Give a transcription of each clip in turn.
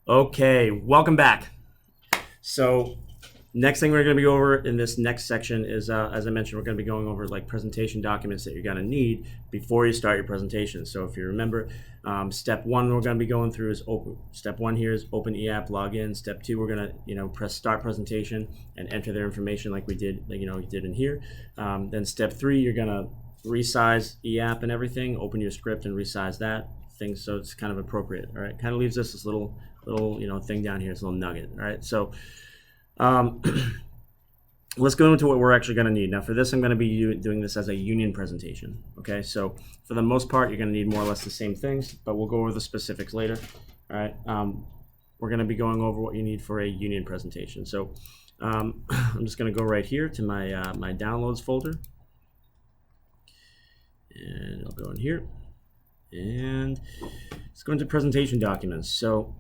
Okay, welcome back. So next thing we're going to be over in this next section is, as I mentioned, we're going to be going over like presentation documents that you're going to need before you start your presentation. So if you remember, step one we're going to be going through is open. Step one here is open eApp login. Step two we're going to press start presentation and enter their information like we did in here. Then step three you're going to resize eApp and everything. Open your script and resize that thing so it's kind of appropriate. All right, kind of leaves us this little thing down here, this little nugget. All right, so um, let's go into what we're actually going to need. Now for this, I'm going to be doing this as a union presentation. Okay, so for the most part, you're going to need more or less the same things, but we'll go over the specifics later. All right, we're going to be going over what you need for a union presentation. So I'm just going to go right here to my my downloads folder, and I'll go in here, and let's go into presentation documents. So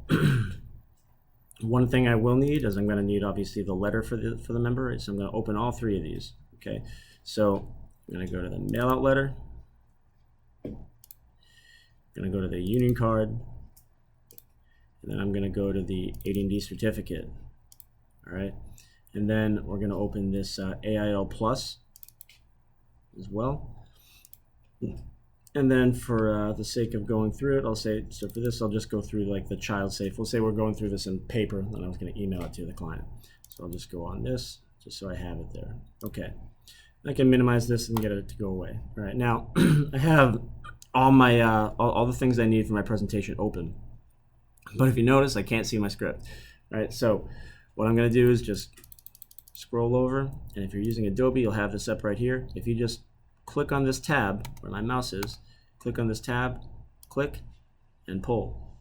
one thing I will need is I'm going to need obviously the letter for the member. So I'm going to open all three of these. Okay, so I'm going to go to the mail out letter. I'm going to go to the union card, and then I'm going to go to the AD&D certificate. All right, and then we're going to open this AIL Plus as well. And then for the sake of going through it, I'll say, so for this, I'll just go through like the child safe. We'll say we're going through this in paper, and I was going to email it to the client. So I'll just go on this, just so I have it there. Okay. I can minimize this and get it to go away. All right, now I have all my all the things I need for my presentation open. But if you notice, I can't see my script. All right, so what I'm going to do is just scroll over, and if you're using Adobe, you'll have this up right here. If you just click on this tab where my mouse is, click on this tab, click, and pull.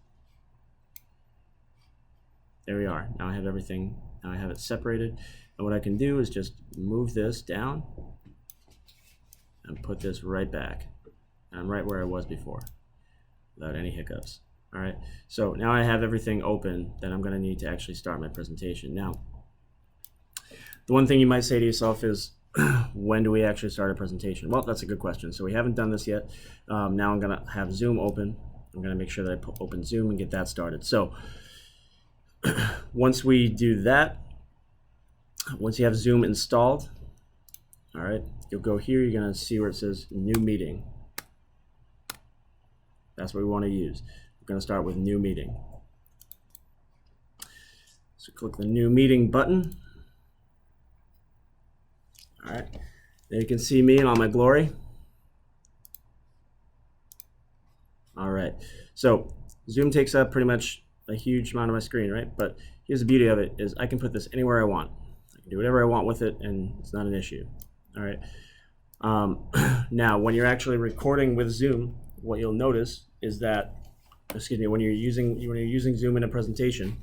There we are. Now I have everything. Now I have it separated. And what I can do is just move this down and put this right back. And I'm right where I was before without any hiccups. All right. So now I have everything open that I'm going to need to actually start my presentation. Now, the one thing you might say to yourself is, when do we actually start a presentation? Well, that's a good question. So we haven't done this yet. Now I'm going to have Zoom open. I'm going to make sure that I open Zoom and get that started. So once we do that, once you have Zoom installed, all right, you'll go here. You're going to see where it says New Meeting. That's what we want to use. We're going to start with New Meeting. So click the New Meeting button. All right, there you can see me in all my glory. All right, so Zoom takes up pretty much a huge amount of my screen, right? But here's the beauty of it, is I can put this anywhere I want. I can do whatever I want with it, and it's not an issue. All right. Now, when you're actually recording with Zoom, what you'll notice is that, excuse me, when you're using Zoom in a presentation,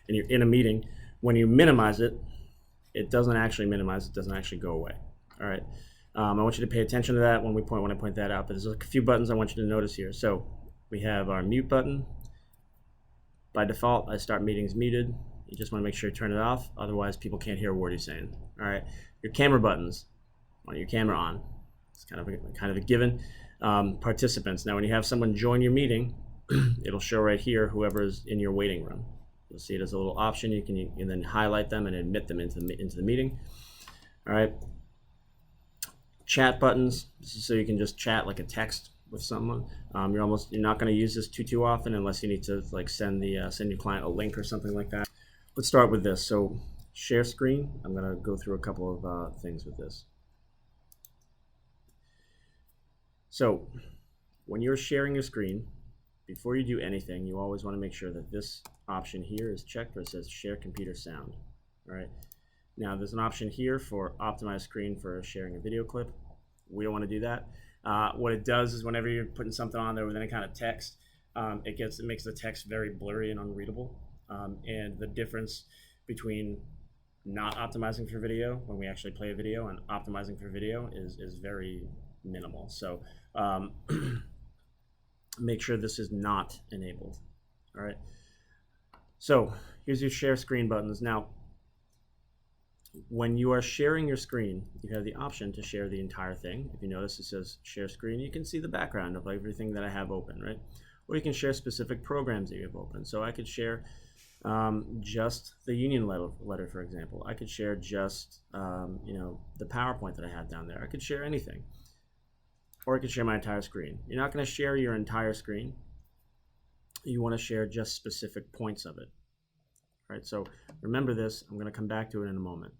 and you're in a meeting, when you minimize it, it doesn't actually minimize, it doesn't actually go away. All right. I want you to pay attention to that when I point that out, but there's a few buttons I want you to notice here. So we have our mute button. By default, I start meetings muted. You just want to make sure you turn it off, otherwise people can't hear a word you're saying. All right. Your camera buttons, want your camera on. It's kind of a given. Participants. Now when you have someone join your meeting, it'll show right here whoever's in your waiting room. You'll see it as a little option. You can then highlight them and admit them into the meeting. All right. Chat buttons. This is so you can just chat like a text with someone. You're not going to use this too often unless you need to like send your client a link or something like that. Let's start with this. So share screen. I'm going to go through a couple of things with this. So when you're sharing your screen, before you do anything, you always want to make sure that this option here is checked where it says share computer sound. All right. Now there's an option here for optimize screen for sharing a video clip. We don't want to do that. What it does is whenever you're putting something on there with any kind of text, it makes the text very blurry and unreadable. And the difference between not optimizing for video when we actually play a video and optimizing for video is very minimal. So make sure this is not enabled. All right. So here's your share screen buttons. Now, when you are sharing your screen, you have the option to share the entire thing. If you notice, it says share screen. You can see the background of everything that I have open, right? or you can share specific programs that you have open. So I could share just the union letter, for example. I could share just the PowerPoint that I have down there. I could share anything, or I could share my entire screen. You're not going to share your entire screen. You want to share just specific points of it. All right, so remember this. I'm going to come back to it in a moment.